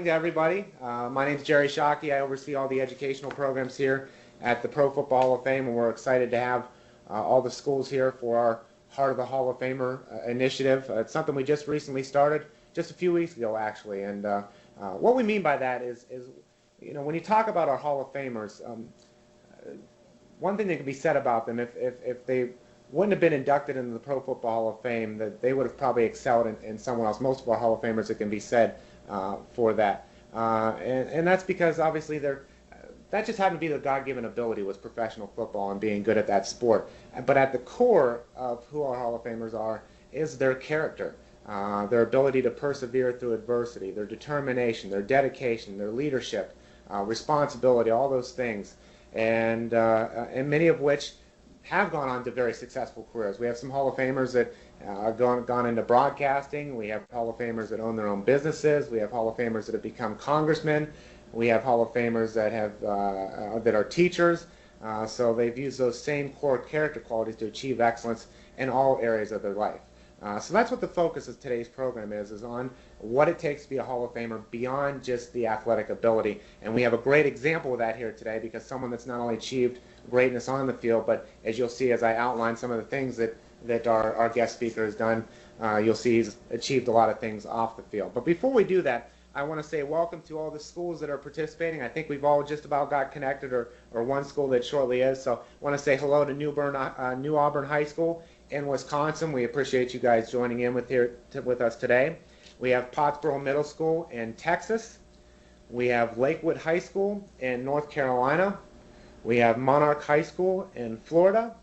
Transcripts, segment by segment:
To everybody. My name is Jerry Shockey. I oversee all the educational programs here at the Pro Football Hall of Fame, and we're excited to have all the schools here for our Heart of the Hall of Famer initiative. It's something we just recently started, just a few weeks ago, actually. And what we mean by that is, when you talk about our Hall of Famers, one thing that can be said about them, if they wouldn't have been inducted into the Pro Football Hall of Fame, that they would have probably excelled in someone else. Most of our Hall of Famers, it can be said, for that. And that's because obviously that just happened to be the God-given ability was professional football and being good at that sport. But at the core of who our Hall of Famers are is their character, their ability to persevere through adversity, their determination, their dedication, their leadership, responsibility, all those things. And many of which have gone on to very successful careers. We have some Hall of Famers that gone into broadcasting. We have Hall of Famers that own their own businesses. We have Hall of Famers that have become congressmen. We have Hall of Famers that have that are teachers. So they've used those same core character qualities to achieve excellence in all areas of their life. So that's what the focus of today's program is on what it takes to be a Hall of Famer beyond just the athletic ability. And we have a great example of that here today, because someone that's not only achieved greatness on the field, but as you'll see as I outline some of the things that our guest speaker has done, you'll see he's achieved a lot of things off the field. But before we do that, I want to say welcome to all the schools that are participating. I think we've all just about got connected, or one school that shortly is. So I want to say hello to New Auburn High School in Wisconsin. We appreciate you guys joining in with us today. We have Pottsboro Middle School in Texas. We have Lakewood High School in North Carolina. We have Monarch High School in Florida.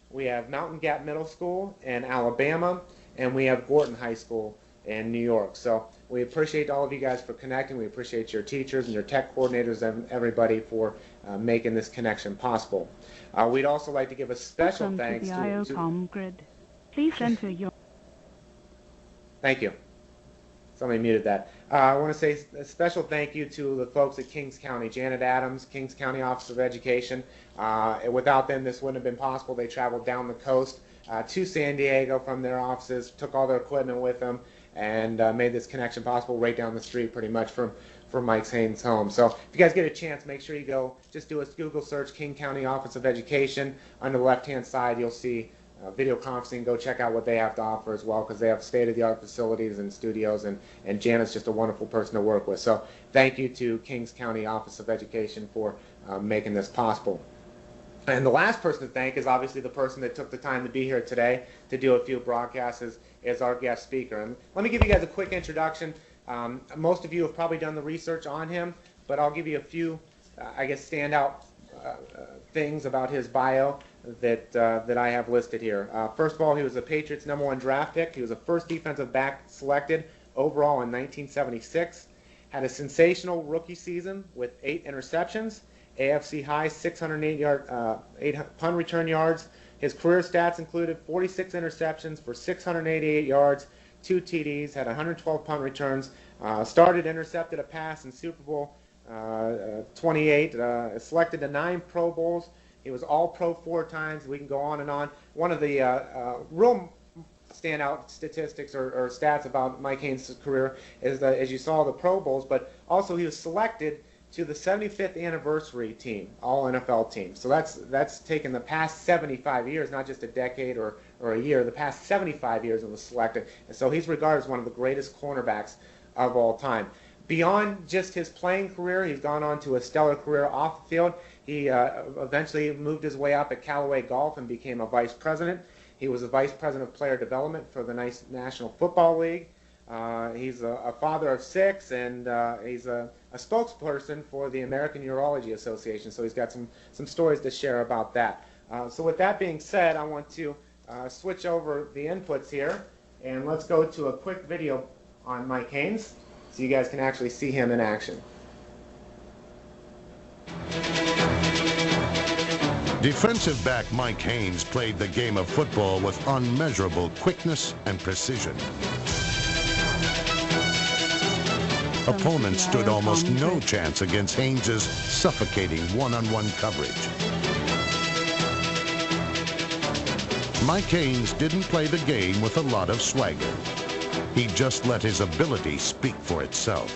We have Mountain Gap Middle School in Alabama. And we have Gorton High School in New York. So we appreciate all of you guys for connecting. We appreciate your teachers and your tech coordinators and everybody for making this connection possible. We'd also like to give a special thanks to the IOCOM grid. Please enter your... Thank you. Somebody muted that. I want to say a special thank you to the folks at Kings County, Janet Adams, Kings County Office of Education. Without them, this wouldn't have been possible. They traveled down the coast to San Diego from their offices, took all their equipment with them, and made this connection possible right down the street pretty much from Mike's Haynes' home. So if you guys get a chance, make sure you go, just do a Google search, King County Office of Education. On the left-hand side, you'll see video conferencing. Go check out what they have to offer as well, because they have state-of-the-art facilities and studios, and Janet's just a wonderful person to work with. So thank you to Kings County Office of Education for making this possible. And the last person to thank is obviously the person that took the time to be here today to do a few broadcasts is our guest speaker. And let me give you guys a quick introduction. Most of you have probably done the research on him, but I'll give you a few, standout things about his bio that I have listed here. First of all, he was a Patriots #1 draft pick. He was the first defensive back selected overall in 1976. Had a sensational rookie season with 8 interceptions, AFC high 608 punt return yards. His career stats included 46 interceptions for 688 yards, 2 TDs, had 112 punt returns, intercepted a pass in Super Bowl 28, selected to 9 Pro Bowls. He was All-Pro 4 times. We can go on and on. One of the real standout statistics or stats about Mike Haynes' career is that, as you saw, the Pro Bowls, but also he was selected to the 75th anniversary team, all NFL team. So that's taken the past 75 years, not just a decade or a year, the past 75 years it was selected. And so he's regarded as one of the greatest cornerbacks of all time. Beyond just his playing career, he's gone on to a stellar career off the field. He eventually moved his way up at Callaway Golf and became a vice president. He was a vice president of player development for the National Football League. He's a father of 6, and he's a spokesperson for the American Urology Association, so he's got some stories to share about that. So with that being said, I want to switch over the inputs here, and let's go to a quick video on Mike Haynes so you guys can actually see him in action. Defensive back Mike Haynes played the game of football with unmeasurable quickness and precision. Opponents stood almost no chance against Haynes' suffocating one-on-one coverage. Mike Haynes didn't play the game with a lot of swagger. He just let his ability speak for itself.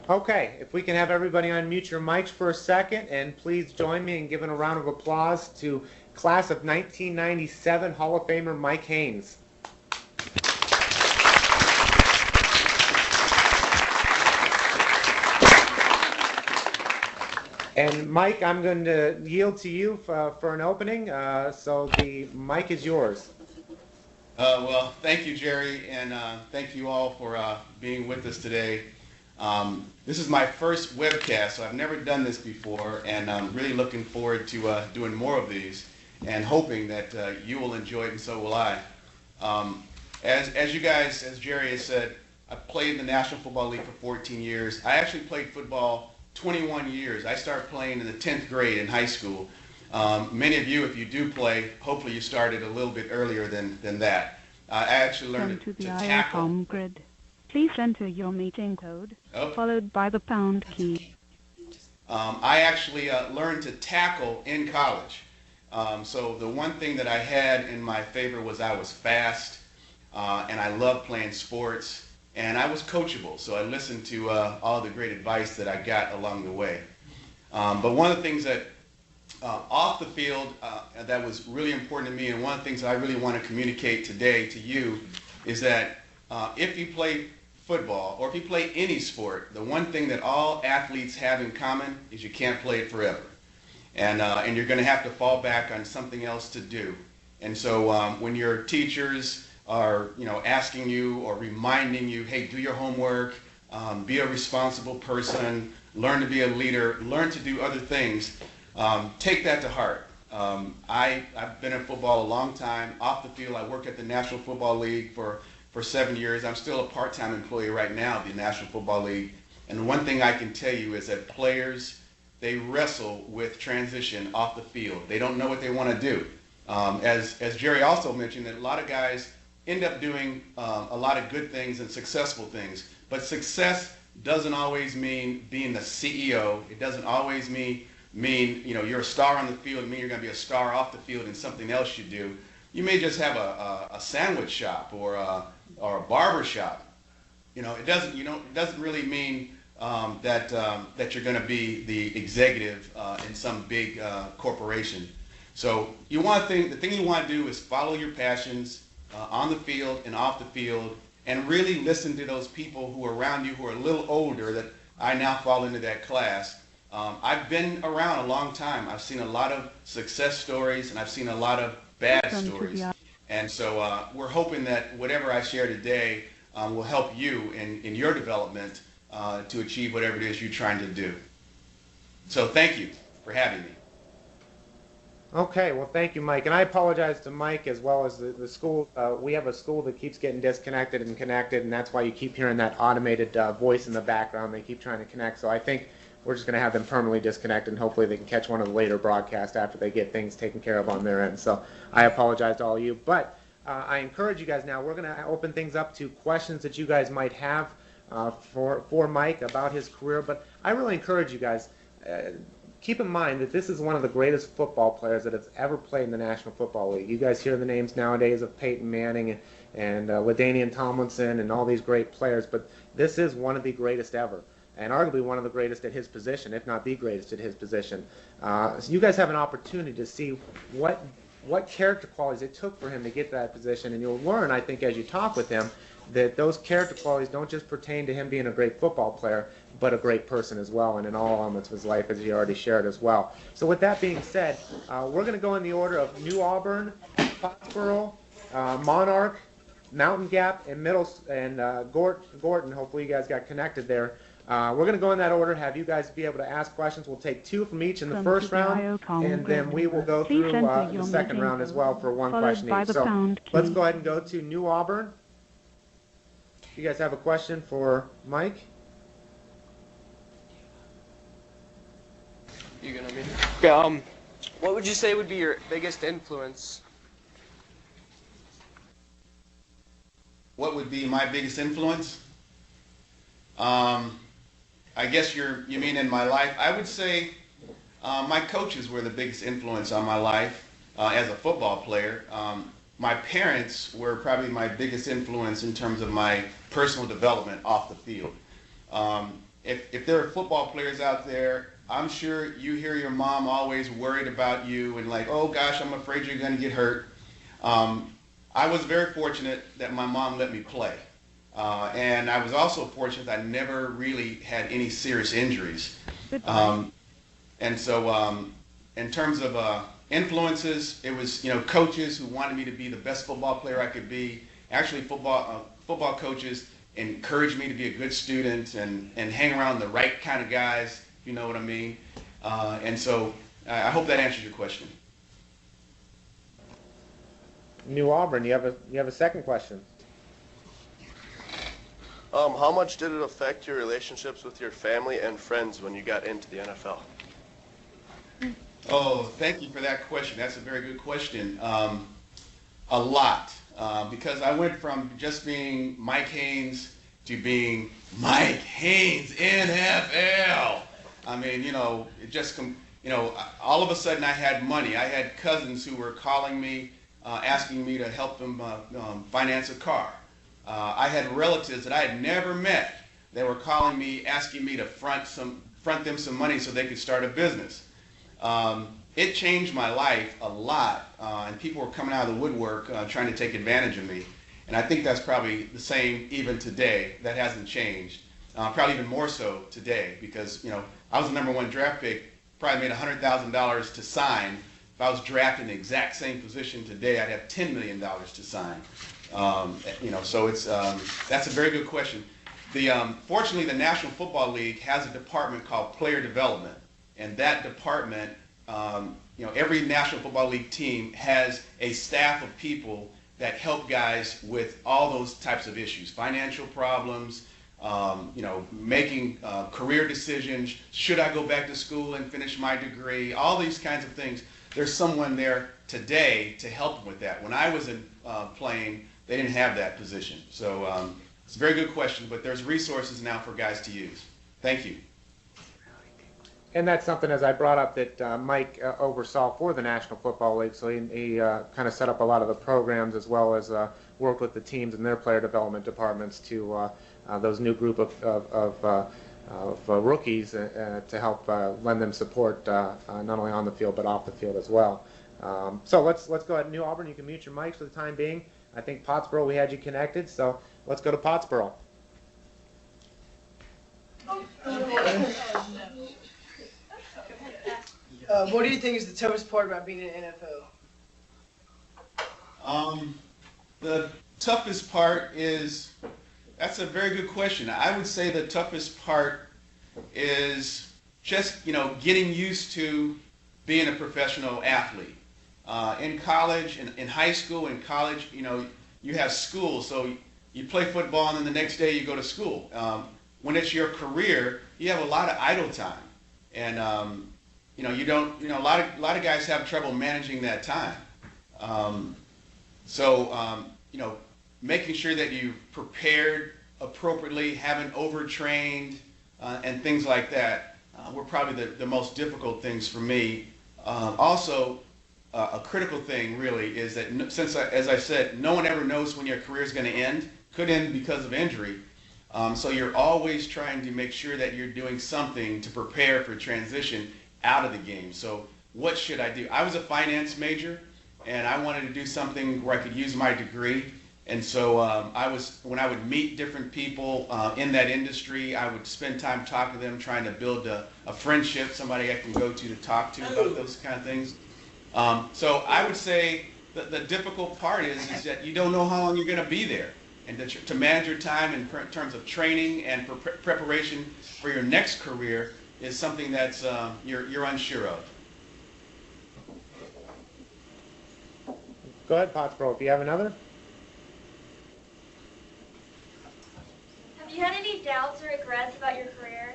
Okay, if we can have everybody unmute your mics for a second, and please join me in giving a round of applause to class of 1997 Hall of Famer Mike Haynes. And Mike, I'm going to yield to you for an opening, so the mic is yours. Well, thank you, Jerry, and thank you all for being with us today. This is my first webcast, so I've never done this before, and I'm really looking forward to doing more of these and hoping that you will enjoy it, and so will I. As you guys, as Jerry has said, I played in the National Football League for 14 years. I actually played football 21 years. I started playing in the 10th grade in high school. Many of you, if you do play, hopefully you started a little bit earlier than that. I actually learned to tackle. Grid. Please enter your meeting code, Oh. followed by the pound key. I actually learned to tackle in college. So the one thing that I had in my favor was I was fast, and I loved playing sports, and I was coachable. So I listened to all the great advice that I got along the way. But one of the things that off the field that was really important to me, and one of the things that I really want to communicate today to you is that if you play football or if you play any sport, the one thing that all athletes have in common is you can't play it forever. And you're going to have to fall back on something else to do. And so when your teachers are asking you or reminding you, hey, do your homework, be a responsible person, learn to be a leader, learn to do other things, take that to heart. I've been in football a long time. Off the field, I work at the National Football League for 7 years. I'm still a part-time employee right now at the National Football League. And one thing I can tell you is that players, they wrestle with transition off the field. They don't know what they want to do. As Jerry also mentioned, that a lot of guys end up doing a lot of good things and successful things. But success doesn't always mean being the CEO. It doesn't always mean you're a star on the field. It means you're going to be a star off the field in something else you do. You may just have a sandwich shop or a barber shop. It doesn't really mean that you're going to be the executive in some big corporation. So the thing you want to do is follow your passions on the field and off the field, and really listen to those people who are around you who are a little older. That I now fall into that class. I've been around a long time. I've seen a lot of success stories, and I've seen a lot of bad stories. And so we're hoping that whatever I share today will help you in your development to achieve whatever it is you're trying to do. So thank you for having me. Okay, well, thank you, Mike. And I apologize to Mike as well as the school. We have a school that keeps getting disconnected and connected, and that's why you keep hearing that automated voice in the background. They keep trying to connect. So I think we're just going to have them permanently disconnected, and hopefully they can catch one of the later broadcasts after they get things taken care of on their end. So I apologize to all of you. But I encourage you guys now, we're going to open things up to questions that you guys might have for Mike about his career. But I really encourage you guys, keep in mind that this is one of the greatest football players that has ever played in the National Football League. You guys hear the names nowadays of Peyton Manning and LaDainian Tomlinson and all these great players, but this is one of the greatest ever, and arguably one of the greatest at his position, if not the greatest at his position. So you guys have an opportunity to see what character qualities it took for him to get to that position, and you'll learn, I think, as you talk with him, that those character qualities don't just pertain to him being a great football player, but a great person as well, and in all elements of his life, as he already shared as well. So with that being said, we're going to go in the order of New Auburn, Foxborough, Monarch, Mountain Gap, and Gorton. Hopefully you guys got connected there. We're going to go in that order, have you guys be able to ask questions. We'll take 2 from each in the first round, and then we will go through the second round as well for 1 question each. So let's go ahead and go to New Auburn. You guys have a question for Mike? You gonna be? Okay, what would you say would be your biggest influence? What would be my biggest influence? I guess you mean in my life. I would say my coaches were the biggest influence on my life as a football player. My parents were probably my biggest influence in terms of my personal development off the field. if there are football players out there, I'm sure you hear your mom always worried about you and like, oh gosh, I'm afraid you're going to get hurt. I was very fortunate that my mom let me play. And I was also fortunate that I never really had any serious injuries. Goodbye. And so in terms of influences, it was, coaches who wanted me to be the best football player I could be. Actually, football coaches encouraged me to be a good student and hang around the right kind of guys, if you know what I mean. And so I hope that answers your question. New Auburn, you have a second question. How much did it affect your relationships with your family and friends when you got into the NFL? Oh, thank you for that question. That's a very good question. A lot, because I went from just being Mike Haynes to being Mike Haynes NFL. I mean, it just, all of a sudden I had money. I had cousins who were calling me, asking me to help them finance a car. I had relatives that I had never met. They were calling me, asking me to front them some money so they could start a business. It changed my life a lot, and people were coming out of the woodwork trying to take advantage of me. And I think that's probably the same even today. That hasn't changed. Probably even more so today because, I was the #1 draft pick, probably made $100,000 to sign. If I was drafted in the exact same position today, I'd have $10 million to sign. So that's a very good question. Fortunately, the National Football League has a department called Player Development, and that department, every National Football League team has a staff of people that help guys with all those types of issues, financial problems, making career decisions. Should I go back to school and finish my degree? All these kinds of things. There's someone there today to help them with that. When I was playing, they didn't have that position. So it's a very good question, but there's resources now for guys to use. Thank you. And that's something, as I brought up, that Mike oversaw for the National Football League. So he kind of set up a lot of the programs as well as worked with the teams and their player development departments to those new group of rookies to help lend them support not only on the field but off the field as well. So let's go ahead. New Auburn, you can mute your mics for the time being. I think Pottsboro, we had you connected, so let's go to Pottsboro. What do you think is the toughest part about being in the NFL? The toughest part is, that's a very good question. I would say the toughest part is just, getting used to being a professional athlete. In college, in high school, in college, you have school, so you play football and then the next day you go to school. When it's your career, you have a lot of idle time. And, you don't, a lot of guys have trouble managing that time. Making sure that you prepared appropriately, haven't overtrained, and things like that were probably the most difficult things for me. Also, a critical thing really is that as I said, no one ever knows when your career is going to end. Could end because of injury. So you're always trying to make sure that you're doing something to prepare for transition out of the game. So what should I do? I was a finance major, and I wanted to do something where I could use my degree. And so when I would meet different people in that industry, I would spend time talking to them, trying to build a friendship, somebody I can go to talk to about those kind of things. So I would say that the difficult part is that you don't know how long you're going to be there. And to manage your time in terms of training and preparation for your next career is something that's you're unsure of. Go ahead, Pottsboro, if you have another. Have you had any doubts or regrets about your career?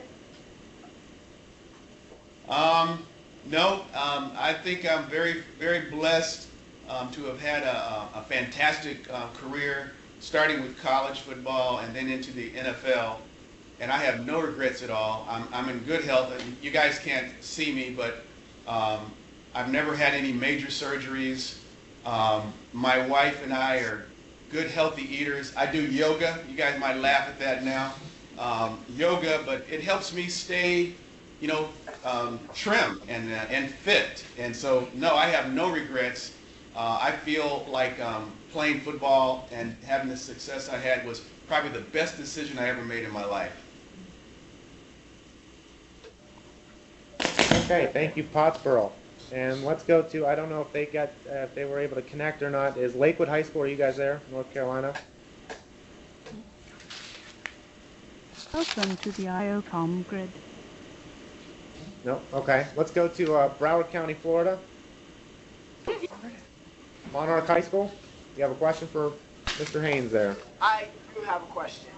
No, I think I'm very, very blessed to have had a fantastic career, starting with college football and then into the NFL. And I have no regrets at all. I'm in good health. You guys can't see me, but I've never had any major surgeries. My wife and I are good, healthy eaters. I do yoga. You guys might laugh at that now. yoga, but it helps me stay, trim and fit. And so, no, I have no regrets. I feel like playing football and having the success I had was probably the best decision I ever made in my life. Okay, thank you, Pottsboro. And let's go to, I don't know if they were able to connect or not. Is Lakewood High School, are you guys there, North Carolina? Welcome to the IOCOM grid. No? Okay. Let's go to Broward County, Florida. Monarch High School. You have a question for Mr. Haynes there? I do have a question.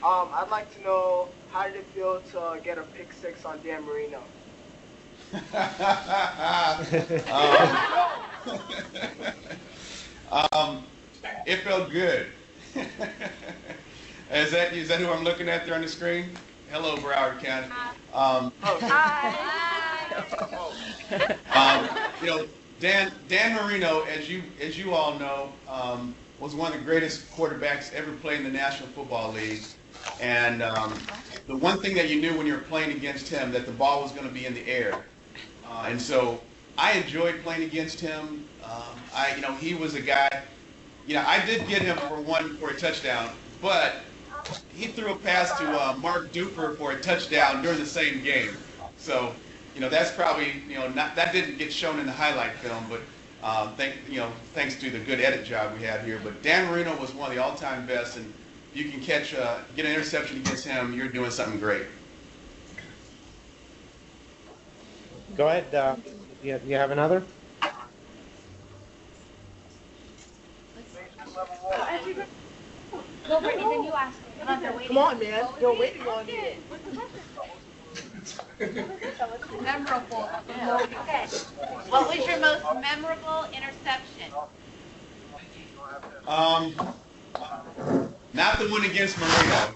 I'd like to know, how did it feel to get a pick six on Dan Marino? It felt good. Is that who I'm looking at there on the screen? Hello, Broward County. Dan Marino, as you all know, was one of the greatest quarterbacks ever played in the National Football League. And the one thing that you knew when you were playing against him, that the ball was going to be in the air. And so I enjoyed playing against him. He was a guy. I did get him for a touchdown, but he threw a pass to Mark Duper for a touchdown during the same game. So, that's probably, that didn't get shown in the highlight film, but thanks to the good edit job we have here. But Dan Marino was one of the all-time best, and if you can get an interception against him, you're doing something great. Go ahead. You have another? Well, Brittany, then you ask. Come on, man. You're waiting on you. Memorable. Okay. What was your most memorable interception? Not the one against Marino.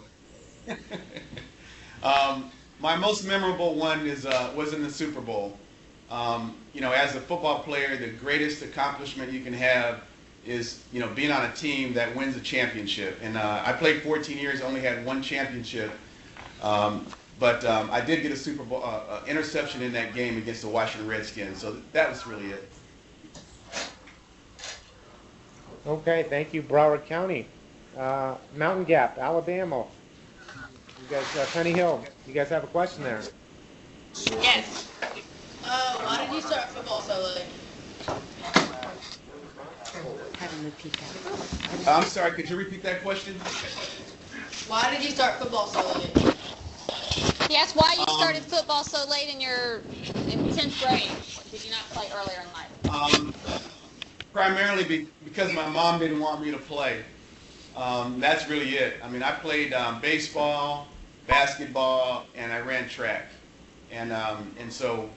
My most memorable one was in the Super Bowl. As a football player, the greatest accomplishment you can have is, being on a team that wins a championship. And I played 14 years, only had one championship. But I did get a Super Bowl interception in that game against the Washington Redskins. So that was really it. Okay, thank you, Broward County. Mountain Gap, Alabama. You guys, Penny Hill, you guys have a question there? Yes. Why did you start football so late? I'm sorry, could you repeat that question? Why did you start football so late? Yes, why you started football so late in 10th grade? Did you not play earlier in life? Primarily because my mom didn't want me to play. That's really it. I mean, I played baseball, basketball, and I ran track. And so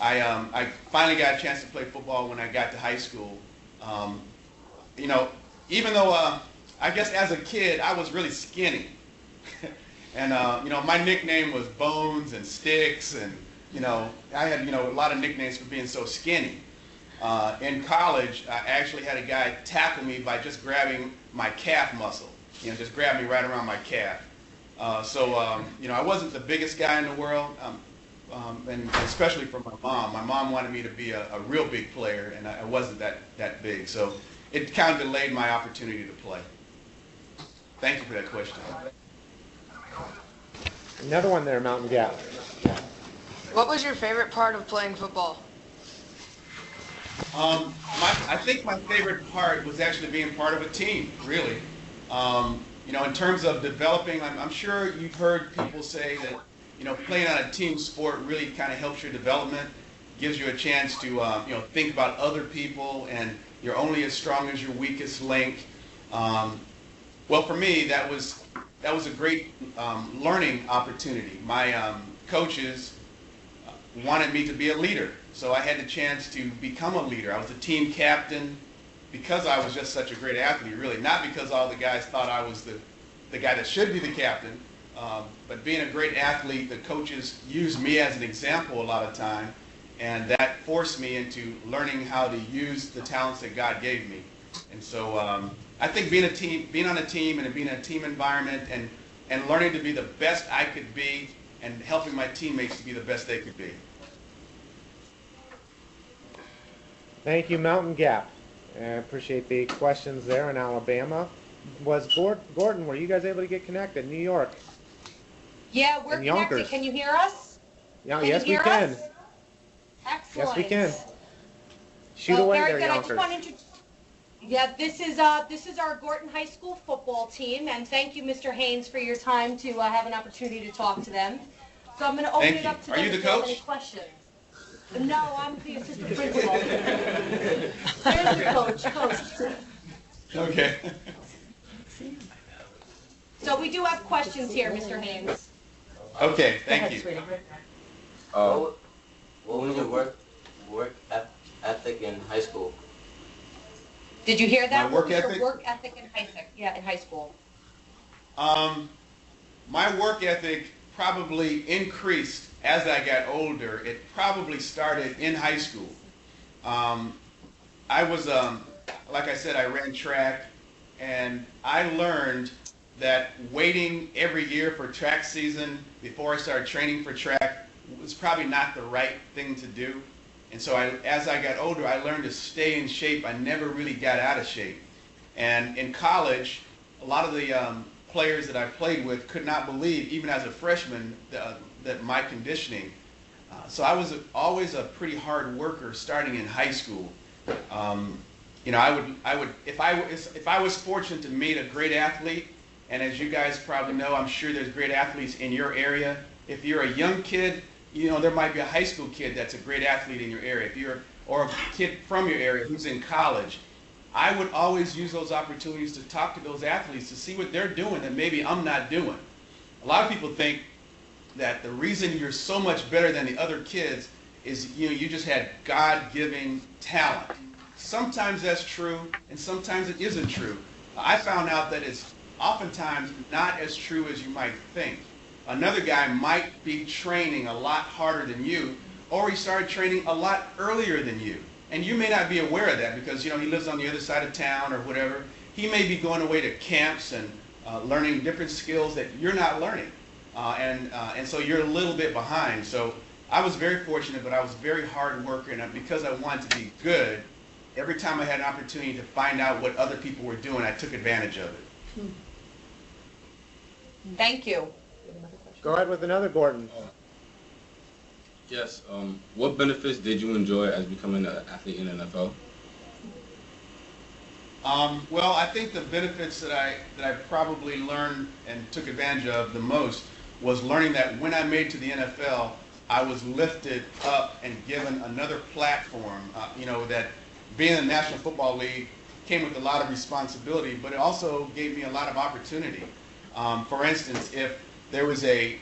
I finally got a chance to play football when I got to high school. Even though I guess as a kid I was really skinny. And my nickname was Bones and Sticks, and I had a lot of nicknames for being so skinny. In college, I actually had a guy tackle me by just grabbing my calf muscle, just grab me right around my calf. So I wasn't the biggest guy in the world, and especially for my mom. My mom wanted me to be a real big player, and I wasn't that big. So it kind of delayed my opportunity to play. Thank you for that question. Another one there, Mountain Gap. What was your favorite part of playing football? I think my favorite part was actually being part of a team, really. In terms of developing, I'm sure you've heard people say that, playing on a team sport really kind of helps your development, gives you a chance to, think about other people, and you're only as strong as your weakest link. Well, for me, that was a great learning opportunity. My coaches wanted me to be a leader, so I had the chance to become a leader. I was a team captain because I was just such a great athlete, really, not because all the guys thought I was the guy that should be the captain, but being a great athlete, the coaches used me as an example a lot of time, and that forced me into learning how to use the talents that God gave me. And so I think being on a team and being in a team environment and and learning to be the best I could be and helping my teammates to be the best they could be. Thank you, Mountain Gap. I appreciate the questions there in Alabama. Was Gordon, were you guys able to get connected? New York. Yeah, we're and connected. Yonkers. Can you hear us? Yeah, Can yes, you hear we can. us? Excellent. Yes, we can. Shoot Well, away very there, good. Yonkers. I just want to yeah, this is our Gorton High School football team, and thank you, Mr. Haynes, for your time to have an opportunity to talk to them. So I'm going to open it up to them if they have any questions. No, I'm the assistant principal. There's the coach. Okay. So we do have questions here, Mr. Haynes. Okay, thank you. What was your work ethic in high school? Did you hear that? My work what was ethic? Your work ethic in high school. My work ethic probably increased as I got older. It probably started in high school. I was, like I said, I ran track, and I learned that waiting every year for track season before I started training for track was probably not the right thing to do. And so as I got older, I learned to stay in shape. I never really got out of shape. And in college, a lot of the players that I played with could not believe, even as a freshman, that my conditioning. So I was always a pretty hard worker starting in high school. You know, I would if I was fortunate to meet a great athlete, and as you guys probably know, I'm sure there's great athletes in your area. If you're a young kid, you know, there might be a high school kid that's a great athlete in your area. Or a kid from your area who's in college, I would always use those opportunities to talk to those athletes to see what they're doing that maybe I'm not doing. A lot of people think that the reason you're so much better than the other kids is, you know, you just had God-given talent. Sometimes that's true, and sometimes it isn't true. I found out that it's oftentimes not as true as you might think. Another guy might be training a lot harder than you, or he started training a lot earlier than you. And you may not be aware of that because, you know, he lives on the other side of town or whatever. He may be going away to camps and learning different skills that you're not learning. And so you're a little bit behind. So I was very fortunate, but I was very hard worker, and because I wanted to be good, every time I had an opportunity to find out what other people were doing, I took advantage of it. Thank you. Go ahead with another, Gordon. Yes. What benefits did you enjoy as becoming an athlete in the NFL? Well, I think the benefits that I probably learned and took advantage of the most was learning that when I made to the NFL, I was lifted up and given another platform. You know, that being in the National Football League came with a lot of responsibility, but it also gave me a lot of opportunity. For instance, if there was a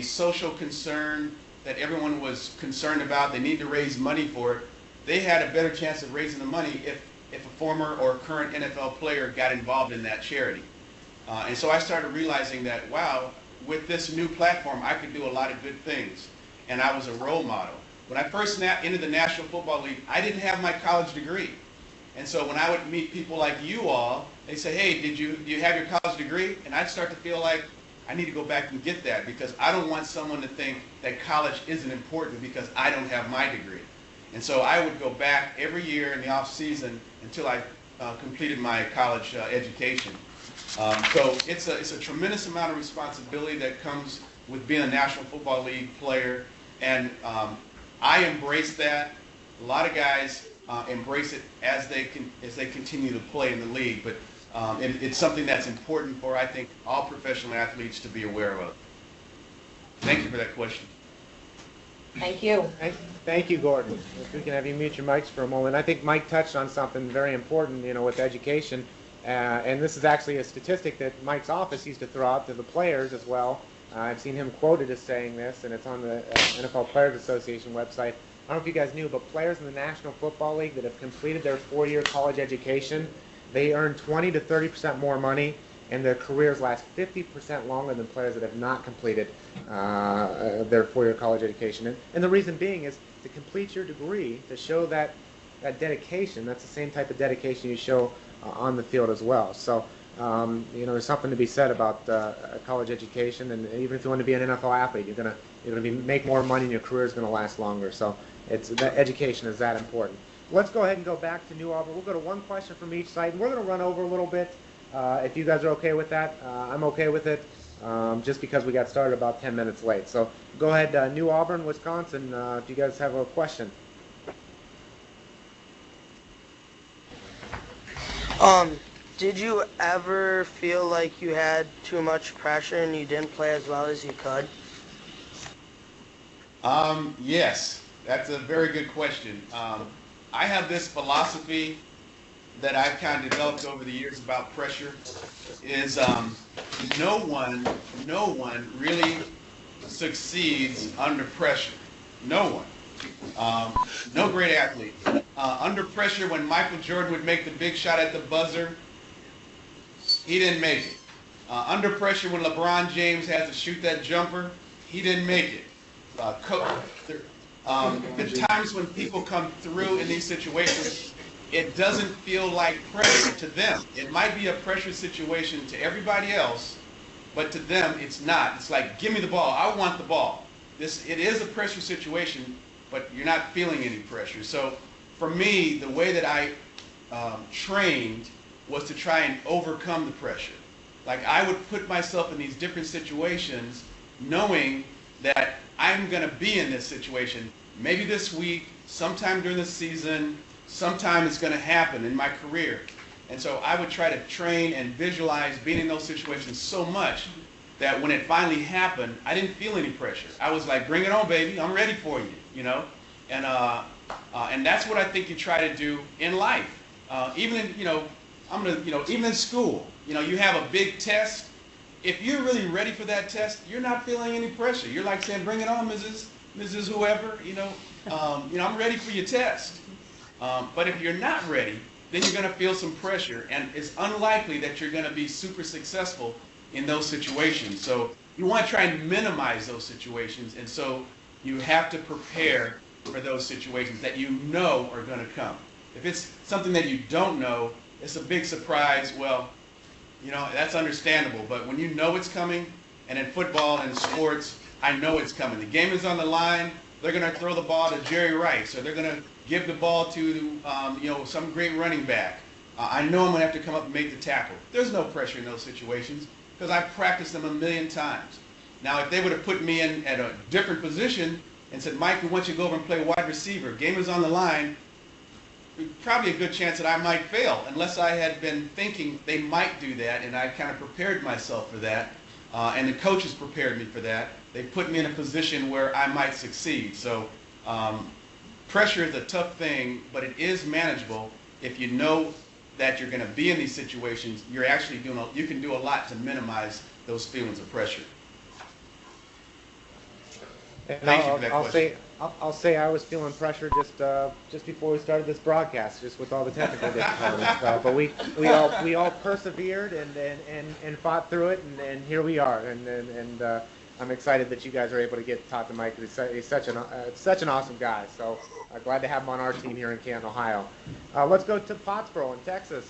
social concern that everyone was concerned about, they need to raise money for it, they had a better chance of raising the money if a former or current NFL player got involved in that charity. And so I started realizing that, wow, with this new platform, I could do a lot of good things. And I was a role model. When I first entered the National Football League, I didn't have my college degree. And so when I would meet people like you all, they say, hey, do you have your college degree? And I'd start to feel like I need to go back and get that, because I don't want someone to think that college isn't important because I don't have my degree. And so I would go back every year in the off season until I completed my college education. So it's a tremendous amount of responsibility that comes with being a National Football League player, and I embrace that. A lot of guys embrace it as they continue to play in the league, but it's something that's important for, I think, all professional athletes to be aware of. Thank you for that question. Thank you. Thank you, Gordon. If we can have you mute your mics for a moment. I think Mike touched on something very important, you know, with education. And this is actually a statistic that Mike's office used to throw out to the players as well. I've seen him quoted as saying this, and it's on the NFL Players Association website. I don't know if you guys knew, but players in the National Football League that have completed their 4-year college education, they earn 20 to 30% more money, and their careers last 50% longer than players that have not completed their 4-year college education. And the reason being is to complete your degree, to show that dedication. That's the same type of dedication you show on the field as well. So There's something to be said about college education, and even if you want to be an NFL athlete, you're gonna make more money, and your career is gonna last longer. So education is that important. Let's go ahead and go back to New Auburn. We'll go to one question from each side, and we're gonna run over a little bit. If you guys are okay with that, I'm okay with it. Just because we got started about 10 minutes late. So go ahead, New Auburn, Wisconsin. If you guys have a question. Did you ever feel like you had too much pressure and you didn't play as well as you could? Yes, that's a very good question. I have this philosophy that I've kind of developed over the years about pressure is no one really succeeds under pressure. No one. No great athlete. Under pressure, when Michael Jordan would make the big shot at the buzzer, he didn't make it. Under pressure, when LeBron James has to shoot that jumper, he didn't make it. The times when people come through in these situations, it doesn't feel like pressure to them. It might be a pressure situation to everybody else, but to them, it's not. It's like, give me the ball. I want the ball. It is a pressure situation, but you're not feeling any pressure. So for me, the way that I trained was to try and overcome the pressure. Like I would put myself in these different situations knowing that I'm going to be in this situation maybe this week, sometime during the season, sometime it's going to happen in my career. And so I would try to train and visualize being in those situations so much that when it finally happened, I didn't feel any pressure. I was like, bring it on, baby. I'm ready for you, you know? And that's what I think you try to do in life. Even in, even in school, you have a big test. If you're really ready for that test, you're not feeling any pressure. You're like saying, bring it on, Mrs. Whoever, I'm ready for your test. But if you're not ready, then you're going to feel some pressure, and it's unlikely that you're going to be super successful in those situations. So you want to try and minimize those situations, and so you have to prepare for those situations that you know are going to come. If it's something that you don't know, it's a big surprise. Well, that's understandable, but when you know it's coming, and in football and sports, I know it's coming. The game is on the line. They're going to throw the ball to Jerry Rice, or they're going to give the ball to some great running back. I know I'm going to have to come up and make the tackle. There's no pressure in those situations because I've practiced them a million times. Now, if they would have put me in at a different position and said, Mike, we want you to go over and play wide receiver, game is on the line, probably a good chance that I might fail unless I had been thinking they might do that, and I kind of prepared myself for that, and the coaches prepared me for that. They put me in a position where I might succeed. So pressure is a tough thing, but it is manageable if you know that you're going to be in these situations. You're actually you can do a lot to minimize those feelings of pressure. And Thank you for that question. I'll say I was feeling pressure just before we started this broadcast, just with all the technical difficulties. But we all persevered and fought through it, and here we are. And I'm excited that you guys are able to get to talk to Mike. He's such an awesome guy. So glad to have him on our team here in Canton, Ohio. Let's go to Pottsboro in Texas.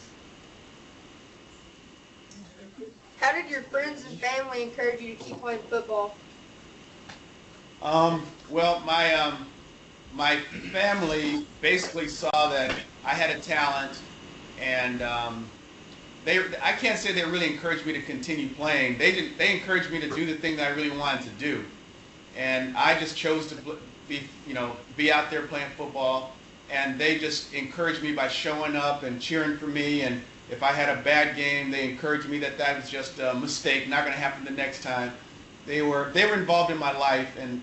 How did your friends and family encourage you to keep playing football? Well, my family basically saw that I had a talent, and I can't say they really encouraged me to continue playing. They encouraged me to do the thing that I really wanted to do, and I just chose to be out there playing football. And they just encouraged me by showing up and cheering for me. And if I had a bad game, they encouraged me that was just a mistake, not going to happen the next time. They were involved in my life and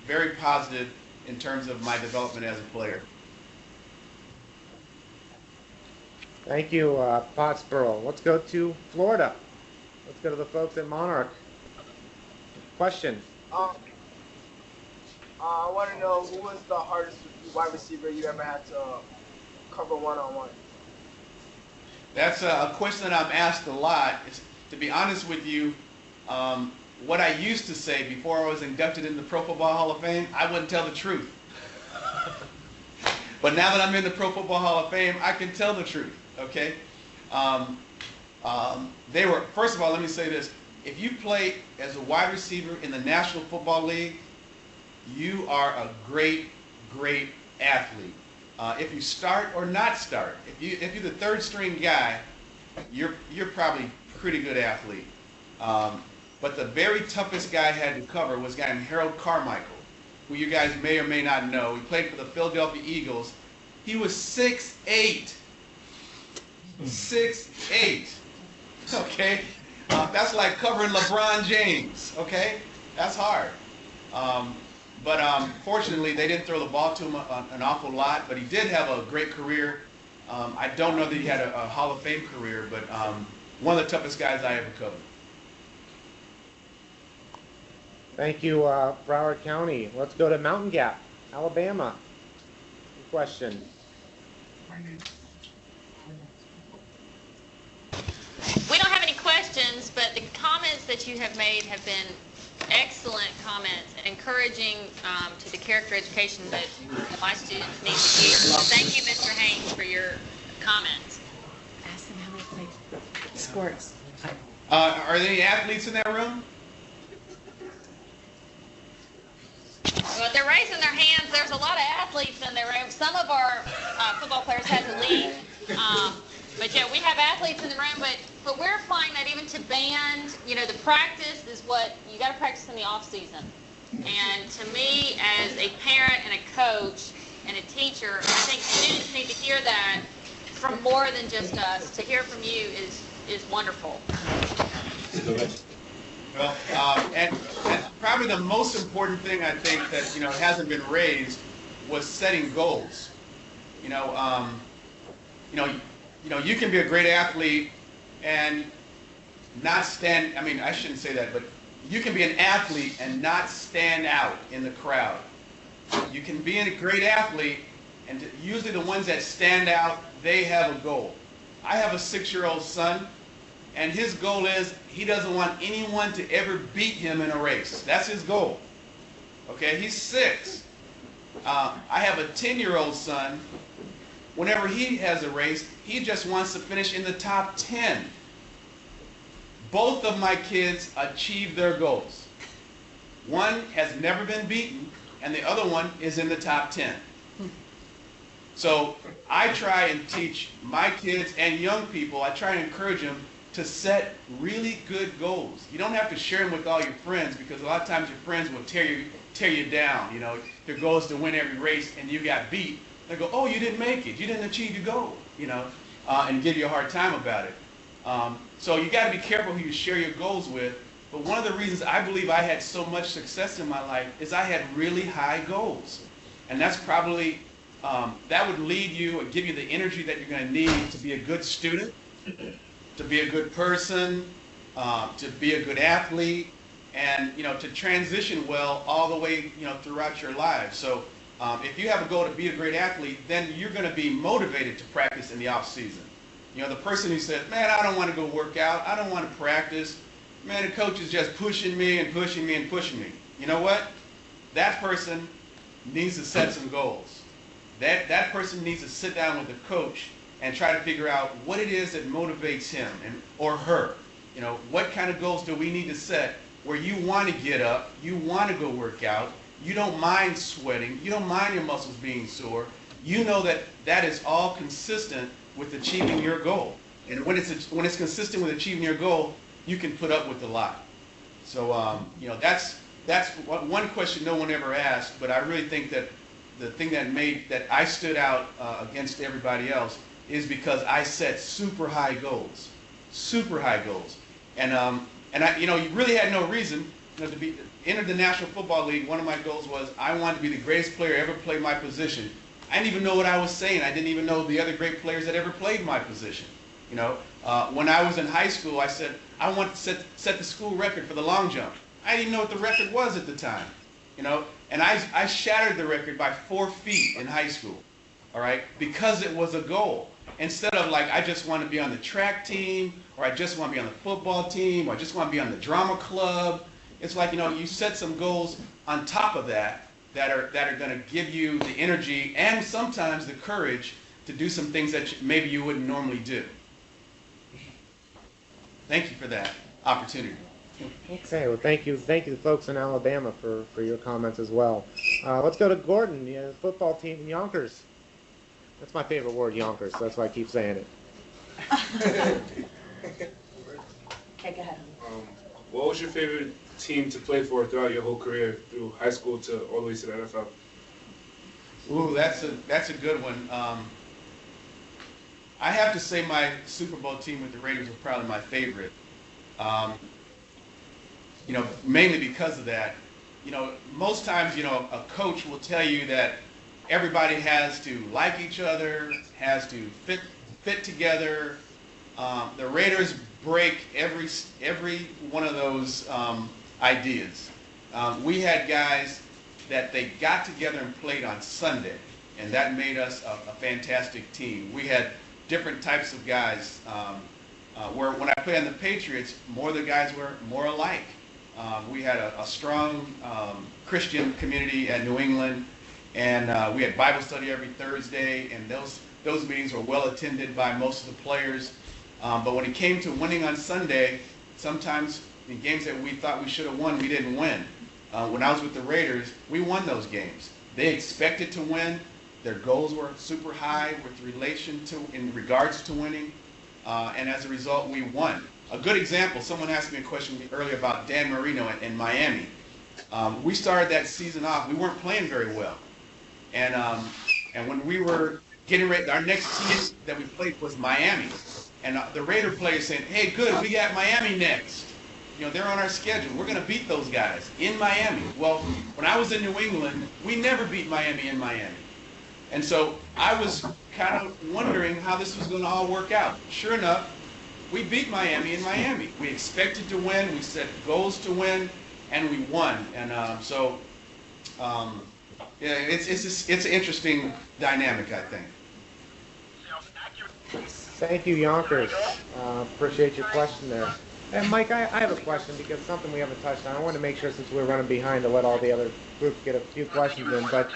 very positive in terms of my development as a player. Thank you, Pottsboro. Let's go to Florida. Let's go to the folks at Monarch. Question. I want to know who was the hardest wide receiver you ever had to cover one-on-one? That's a question that I'm asked a lot. To be honest with you, what I used to say before I was inducted into the Pro Football Hall of Fame, I wouldn't tell the truth. But now that I'm in the Pro Football Hall of Fame, I can tell the truth, okay? They were, first of all, let me say this. If you play as a wide receiver in the National Football League, you are a great, great athlete. If you start or not start, if you're the third string guy, you're probably a pretty good athlete. But the very toughest guy I had to cover was a guy named Harold Carmichael, who you guys may or may not know. He played for the Philadelphia Eagles. He was 6'8". 6'8". Okay? That's like covering LeBron James. Okay? That's hard. But fortunately, they didn't throw the ball to him an awful lot, but he did have a great career. I don't know that he had a Hall of Fame career, but one of the toughest guys I ever covered. Thank you, Broward County. Let's go to Mountain Gap, Alabama. Question. We don't have any questions, but the comments that you have made have been excellent comments and encouraging to the character education that my students need to hear. So thank you, Mr. Haynes, for your comments. Ask them how they play sports. Are there any athletes in that room? Well, they're raising their hands. There's a lot of athletes in the room. Some of our football players had to leave. But yeah, we have athletes in the room, but we're finding that even to band, the practice is what you got to practice in the off season. And to me, as a parent and a coach and a teacher, I think students need to hear that from more than just us. To hear from you is wonderful. Well, and probably the most important thing I think that hasn't been raised was setting goals. You can be a great athlete and not stand. I mean, I shouldn't say that, but you can be an athlete and not stand out in the crowd. You can be a great athlete, and usually the ones that stand out, they have a goal. I have a 6-year-old son, and his goal is he doesn't want anyone to ever beat him in a race. That's his goal. Okay, he's 6. I have a 10-year-old son. Whenever he has a race, he just wants to finish in the top 10. Both of my kids achieve their goals. One has never been beaten, and the other one is in the top 10. So I try and teach my kids and young people, I try and encourage them to set really good goals. You don't have to share them with all your friends, because a lot of times your friends will tear you down. Their goal is to win every race and you got beat. They go, oh, you didn't make it. You didn't achieve your goal, and give you a hard time about it. So you got to be careful who you share your goals with. But one of the reasons I believe I had so much success in my life is I had really high goals. And that's probably, that would lead you and give you the energy that you're going to need to be a good student, to be a good person, to be a good athlete, and to transition well all the way throughout your lives. So if you have a goal to be a great athlete, then you're going to be motivated to practice in the off season. The person who said, man, I don't want to go work out, I don't want to practice, man, the coach is just pushing me and pushing me and pushing me. You know what? That person needs to set some goals. That person needs to sit down with the coach and try to figure out what it is that motivates him or her. What kind of goals do we need to set where you want to get up, you want to go work out, you don't mind sweating, you don't mind your muscles being sore, you know that is all consistent with achieving your goal. And when it's consistent with achieving your goal, you can put up with a lot. So that's one question no one ever asked, but I really think that the thing that I stood out against everybody else is because I set super high goals. And I, you really had no reason to enter the National Football League. One of my goals was I wanted to be the greatest player ever play my position. I didn't even know what I was saying. I didn't even know the other great players that ever played my position. When I was in high school, I said I want to set the school record for the long jump. I didn't even know what the record was at the time. And I shattered the record by 4 feet in high school. All right, because it was a goal. Instead of like, I just want to be on the track team, or I just want to be on the football team, or I just want to be on the drama club. It's like, you set some goals on top of that are going to give you the energy and sometimes the courage to do some things that maybe you wouldn't normally do. thank you for that opportunity. Okay, well, thank you folks in Alabama for your comments as well. Let's go to Gordon, the football team in Yonkers. That's my favorite word, Yonkers, so that's why I keep saying it. Okay, go ahead. What was your favorite team to play for throughout your whole career, through high school to all the way to the NFL? Ooh, that's a good one. I have to say my Super Bowl team with the Raiders was probably my favorite. Mainly because of that. Most times, a coach will tell you that everybody has to like each other, has to fit together. The Raiders break every one of those ideas. We had guys that they got together and played on Sunday, and that made us a fantastic team. We had different types of guys. Where when I played on the Patriots, more of the guys were more alike. We had a strong Christian community at New England, and we had Bible study every Thursday, and those meetings were well attended by most of the players. But when it came to winning on Sunday, sometimes in games that we thought we should have won, we didn't win. When I was with the Raiders, we won those games. They expected to win. Their goals were super high in regards to winning, and as a result, we won. A good example, someone asked me a question earlier about Dan Marino in Miami. We started that season off, we weren't playing very well. And when we were getting ready, our next team that we played was Miami. And the Raider players saying, hey, good, we got Miami next. They're on our schedule. We're going to beat those guys in Miami. Well, when I was in New England, we never beat Miami in Miami. And so I was kind of wondering how this was going to all work out. Sure enough, we beat Miami in Miami. We expected to win. We set goals to win, and we won. And it's an interesting dynamic, I think. Thank you, Yonkers. Appreciate your question there. And Mike, I have a question because something we haven't touched on. I want to make sure, since we're running behind, to let all the other groups get a few questions in. But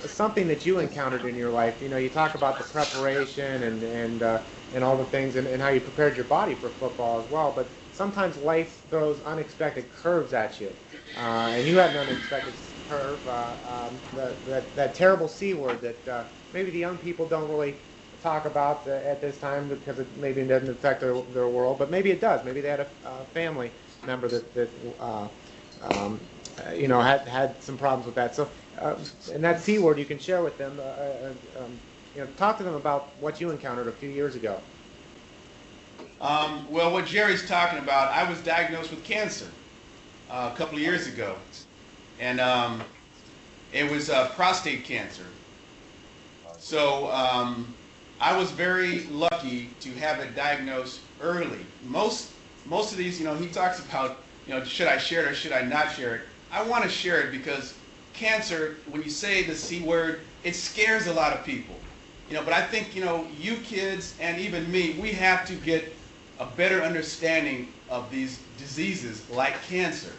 something that you encountered in your life, you talk about the preparation and all the things and how you prepared your body for football as well. But sometimes life throws unexpected curves at you, and you had an unexpected curve. That terrible C word that maybe the young people don't really talk about at this time because it maybe doesn't affect their world, but maybe it does. Maybe they had a family member that had some problems with that. So, and that C word you can share with them. Talk to them about what you encountered a few years ago. Well, what Jerry's talking about, I was diagnosed with cancer a couple of years ago, and it was prostate cancer. So I was very lucky to have it diagnosed early. Most of these, he talks about, should I share it or should I not share it? I want to share it because cancer, when you say the C word, it scares a lot of people. But I think, you kids and even me, we have to get a better understanding of these diseases like cancer.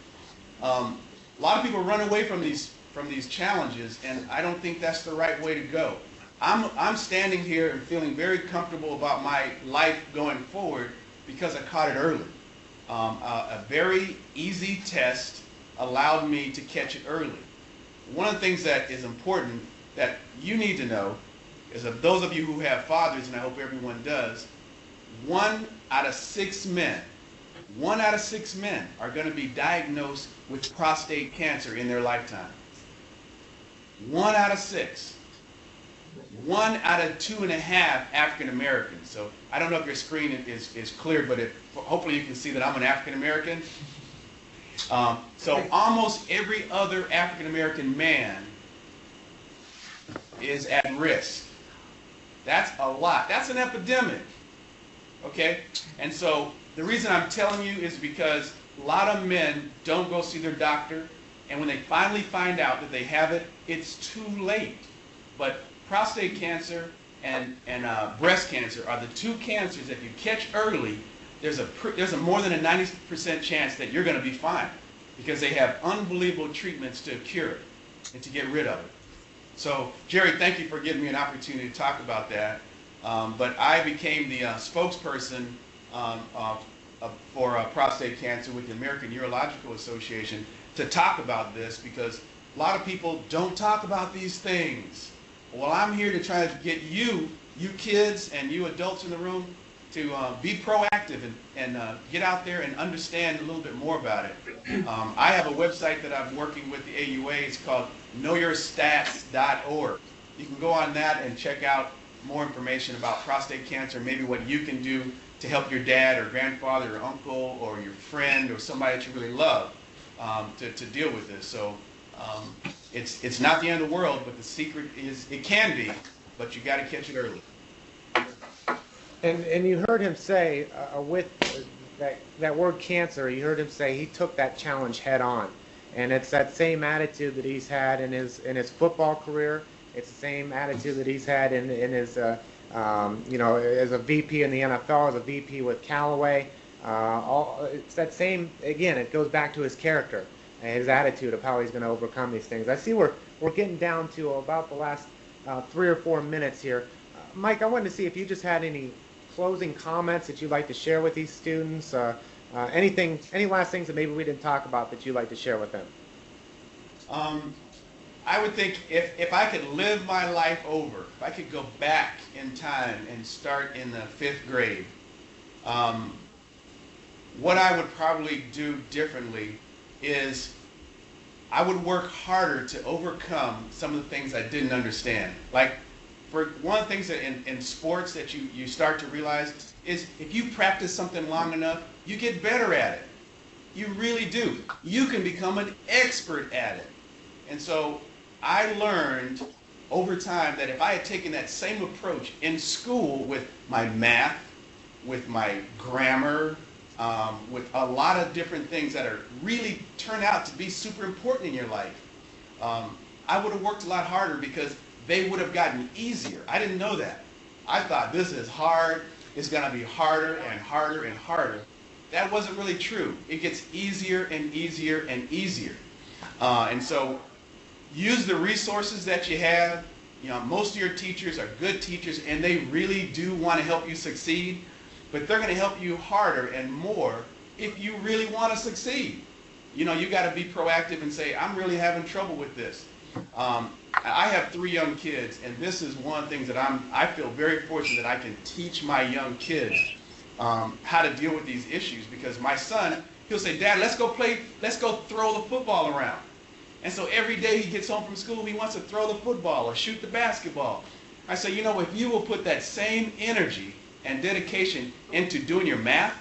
A lot of people run away from these challenges, and I don't think that's the right way to go. I'm standing here and feeling very comfortable about my life going forward because I caught it early. A very easy test allowed me to catch it early. One of the things that is important that you need to know is that those of you who have fathers, and I hope everyone does, 1 out of 6 men are going to be diagnosed with prostate cancer in their lifetime. 1 out of 6. 1 out of 2.5 African Americans. So I don't know if your screen is clear, but hopefully you can see that I'm an African American. So almost every other African American man is at risk. That's a lot. That's an epidemic. Okay? And so the reason I'm telling you is because a lot of men don't go see their doctor, and when they finally find out that they have it, it's too late. But prostate cancer and breast cancer are the 2 cancers that if you catch early, there's a more than a 90% chance that you're going to be fine because they have unbelievable treatments to cure it and to get rid of it. So, Jerry, thank you for giving me an opportunity to talk about that. But I became the spokesperson for prostate cancer with the American Urological Association to talk about this, because a lot of people don't talk about these things. Well, I'm here to try to get you kids and you adults in the room to be proactive and get out there and understand a little bit more about it. I have a website that I'm working with the AUA. It's called knowyourstats.org. You can go on that and check out more information about prostate cancer, maybe what you can do to help your dad or grandfather or uncle or your friend or somebody that you really love to deal with this. So it's not the end of the world, but the secret is it can be, but you got to catch it early. And you heard him say with that word cancer, you heard him say he took that challenge head on, and it's that same attitude that he's had in his football career. It's the same attitude that he's had in his as a VP in the NFL, as a VP with Callaway. It's that same, again, it goes back to his character and his attitude of how he's going to overcome these things. I see we're getting down to about the last 3 or 4 minutes here. Mike, I wanted to see if you just had any closing comments that you'd like to share with these students, any last things that maybe we didn't talk about that you'd like to share with them. I would think if I could live my life over, if I could go back in time and start in the 5th grade, what I would probably do differently is I would work harder to overcome some of the things I didn't understand. Like, for one of the things that in sports that you start to realize is if you practice something long enough, you get better at it. You really do. You can become an expert at it. And so I learned over time that if I had taken that same approach in school with my math, with my grammar, with a lot of different things that are really turn out to be super important in your life, I would have worked a lot harder because they would have gotten easier. I didn't know that. I thought this is hard, it's going to be harder and harder and harder. That wasn't really true. It gets easier and easier and easier. And so use the resources that you have. You know, most of your teachers are good teachers and they really do want to help you succeed, but they're going to help you harder and more if you really want to succeed. You know, you got to be proactive and say, I'm really having trouble with this. I have 3 young kids, and this is one of the things that I feel very fortunate that I can teach my young kids how to deal with these issues, because my son, he'll say, Dad, let's go throw the football around. And so every day he gets home from school, he wants to throw the football or shoot the basketball. I say, you know, if you will put that same energy and dedication into doing your math,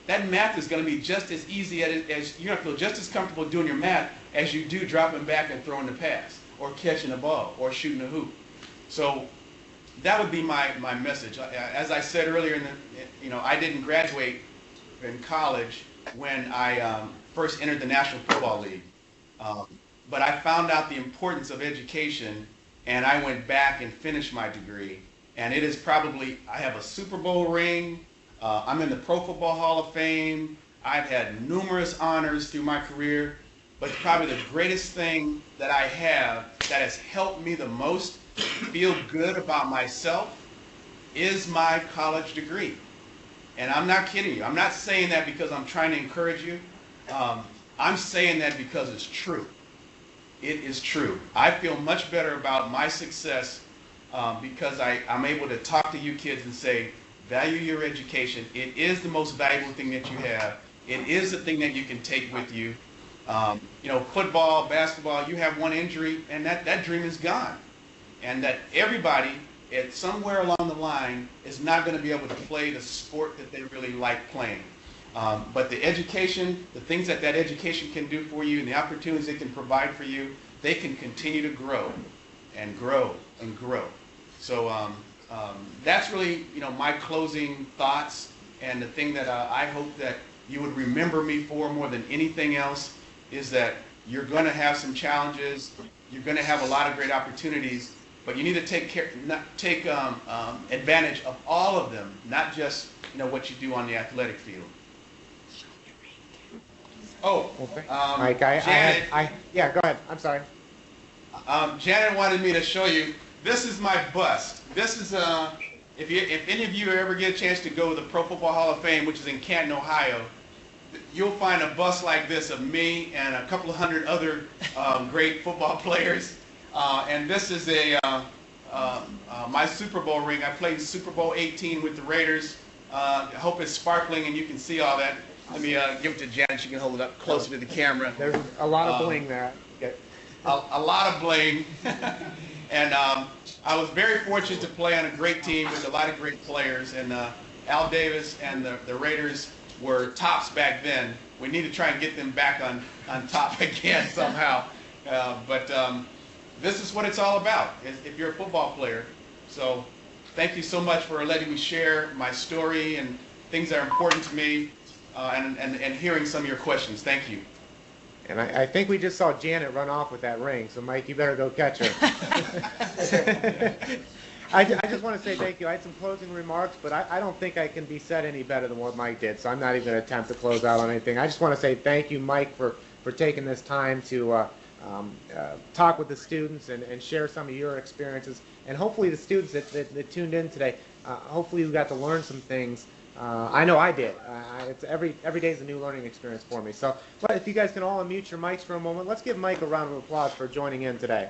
that math is going to be just as easy as you're going to feel just as comfortable doing your math as you do dropping back and throwing the pass or catching a ball or shooting a hoop. So that would be my message. As I said earlier, I didn't graduate in college when I first entered the National Football League. But I found out the importance of education, and I went back and finished my degree. And it is probably, I have a Super Bowl ring, I'm in the Pro Football Hall of Fame, I've had numerous honors through my career, but probably the greatest thing that I have that has helped me the most feel good about myself is my college degree. And I'm not kidding you. I'm not saying that because I'm trying to encourage you. I'm saying that because it's true. It is true. I feel much better about my success because I'm able to talk to you kids and say, value your education. It is the most valuable thing that you have. It is the thing that you can take with you. Football, basketball, you have one injury and that dream is gone. And that everybody at somewhere along the line is not going to be able to play the sport that they really like playing. But the education, the things that education can do for you and the opportunities it can provide for you, they can continue to grow and grow and grow. So that's really, my closing thoughts, and the thing that I hope that you would remember me for more than anything else is that you're going to have some challenges, you're going to have a lot of great opportunities, but you need to take advantage of all of them, not just what you do on the athletic field. Mike, yeah, go ahead. I'm sorry. Janet wanted me to show you. This is my bust. This is if any of you ever get a chance to go to the Pro Football Hall of Fame, which is in Canton, Ohio, you'll find a bus like this of me and a couple of hundred other great football players. And this is my Super Bowl ring. I played Super Bowl 18 with the Raiders. I hope it's sparkling and you can see all that. Let me give it to Janet. She can hold it up closer to the camera. There's a lot of bling there. A lot of bling. And I was very fortunate to play on a great team with a lot of great players. And Al Davis and the Raiders were tops back then. We need to try and get them back on top again somehow. But this is what it's all about, if you're a football player. So thank you so much for letting me share my story and things that are important to me and hearing some of your questions. Thank you. And I think we just saw Janet run off with that ring, so Mike, you better go catch her. I just want to say thank you. I had some closing remarks, but I don't think I can be said any better than what Mike did, so I'm not even going to attempt to close out on anything. I just want to say thank you, Mike, for taking this time to talk with the students and share some of your experiences. And hopefully the students that tuned in today, hopefully you got to learn some things. I know I did. It's every day is a new learning experience for me. So if you guys can all unmute your mics for a moment, let's give Mike a round of applause for joining in today.